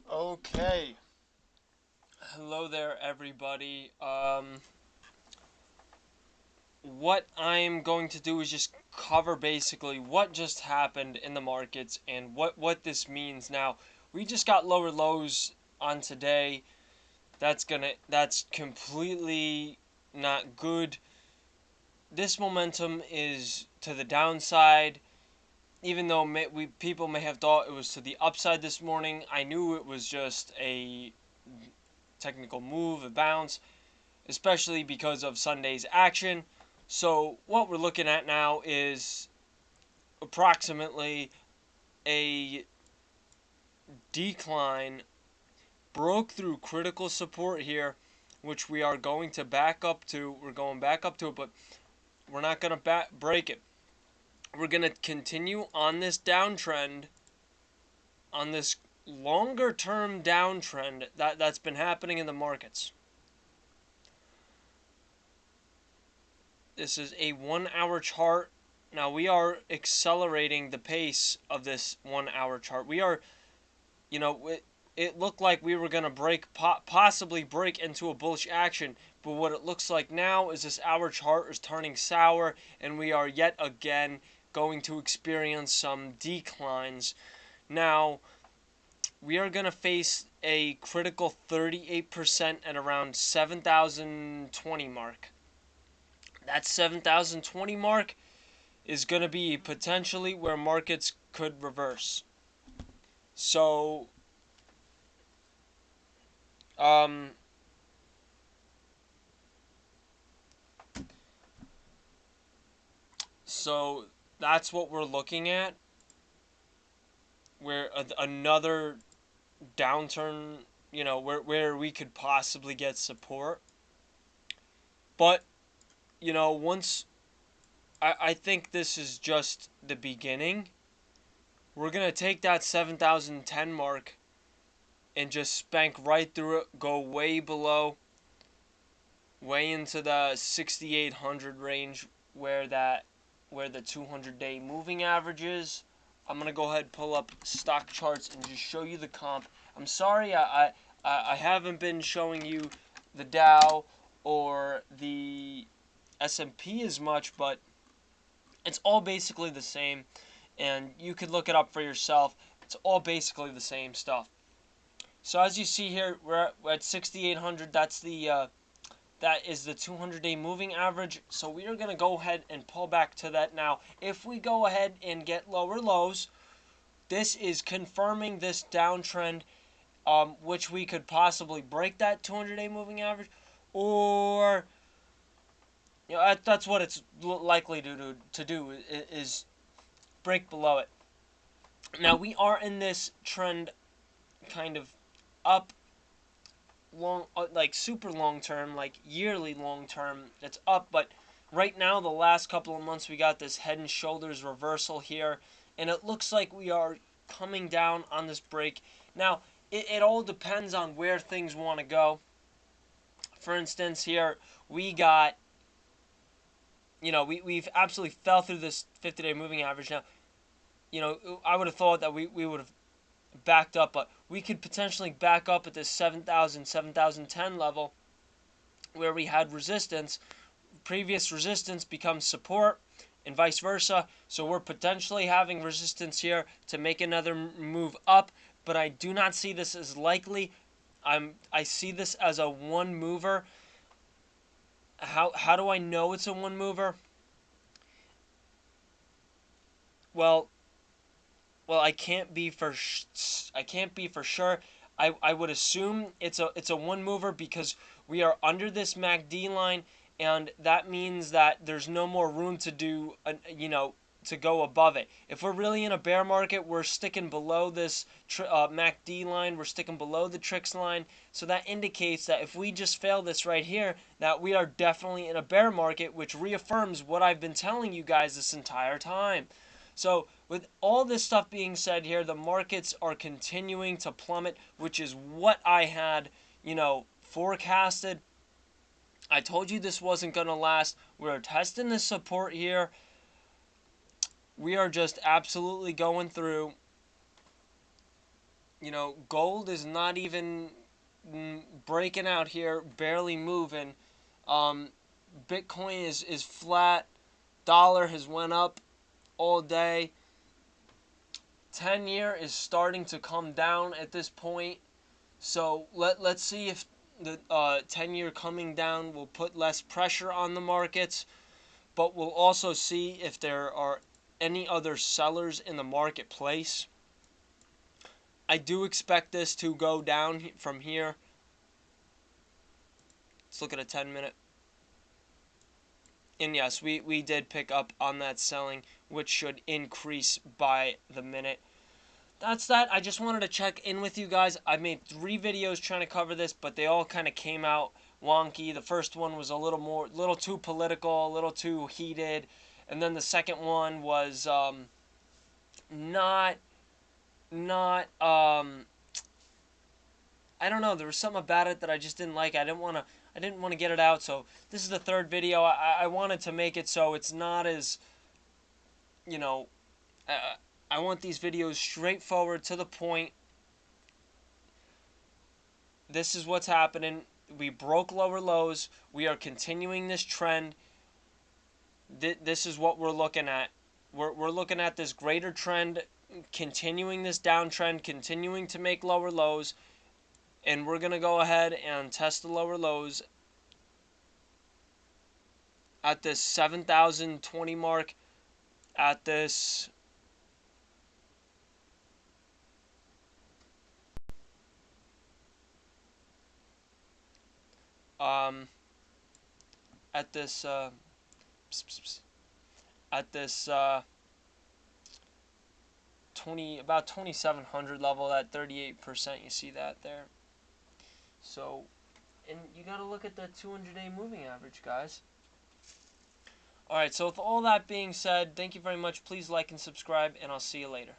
Okay. Hello there, everybody. What I'm going to do is just cover basically what just happened in the markets and what this means. Now, we just got lower lows on today. That's completely not good. This momentum is to the downside. Even though people may have thought it was to the upside this morning, I knew it was just a technical move, a bounce, especially because of Sunday's action. So what we're looking at now is approximately a decline, broke through critical support here, which we are going to back up to. We're going back up to it, but we're not going to break it. We're going to continue on this downtrend, on this longer term downtrend that's been happening in the markets. This is a 1 hour chart. Now we are accelerating the pace of this 1 hour chart. We are, it looked like we were going to possibly break into a bullish action. But what it looks like now is this hour chart is turning sour, and we are yet again going to experience some declines. Now, we are going to face a critical 38% at around 7,020 mark. That 7,020 mark is going to be potentially where markets could reverse. So, so that's what we're looking at. Where another downturn, where we could possibly get support. But, once I think this is just the beginning. We're going to take that 7,010 mark and just spank right through it, go way below, way into the 6,800 range where the 200-day moving average is. I'm going to go ahead and pull up stock charts and just show you the comp. I'm sorry I haven't been showing you the Dow or the S&P as much, but it's all basically the same, and you could look it up for yourself. It's all basically the same stuff. So as you see here, we're at 6,800. That is the 200-day moving average. So we are going to go ahead and pull back to that now. If we go ahead and get lower lows, this is confirming this downtrend, which we could possibly break that 200-day moving average, or that's what it's likely to do is break below it. Now we are in this trend kind of up long, like super long term, like yearly long term. It's up, but right now the last couple of months we got this head and shoulders reversal here, and it looks like we are coming down on this break. Now it all depends on where things want to go. For instance, here we got, we've absolutely fell through this 50-day moving average. Now, I would have thought that we would have backed up, but we could potentially back up at this 7,000, 7,010 level where we had resistance. Previous resistance becomes support and vice versa. So we're potentially having resistance here to make another move up, but I do not see this as likely. I see this as a one mover. How do I know it's a one mover? Well, I can't be for sure. I would assume it's a one mover because we are under this MACD line, and that means that there's no more room to do to go above it. If we're really in a bear market, we're sticking below this MACD line, we're sticking below the Trix line, so that indicates that if we just fail this right here, that we are definitely in a bear market, which reaffirms what I've been telling you guys this entire time. So with all this stuff being said here, the markets are continuing to plummet, which is what I had, forecasted. I told you this wasn't going to last. We're testing the support here. We are just absolutely going through. Gold is not even breaking out here, barely moving. Um, Bitcoin is flat. Dollar has went up all day. 10-year is starting to come down at this point. So let's see if the 10-year coming down will put less pressure on the markets, but we'll also see if there are any other sellers in the marketplace. I do expect this to go down from here. Let's look at a 10-minute. And yes, we did pick up on that selling, which should increase by the minute. That's that. I just wanted to check in with you guys. I made 3 videos trying to cover this, but they all kind of came out wonky. The first one was a little too political, a little too heated, and then the second one was not I don't know. There was something about it that I just didn't like. I didn't want to get it out. So this is the third video. I wanted to make it so it's not as, you know, I want these videos straightforward to the point. This is what's happening. We broke lower lows. We are continuing this trend. This is what we're looking at. We're looking at this greater trend, continuing this downtrend, continuing to make lower lows. And we're going to go ahead and test the lower lows at this 7,020 mark, at this um at this at this 20 about 2700 level, at 38%. You see that there. So, and you got to look at the 200-day moving average, guys. All right, so with all that being said, thank you very much. Please like and subscribe, and I'll see you later.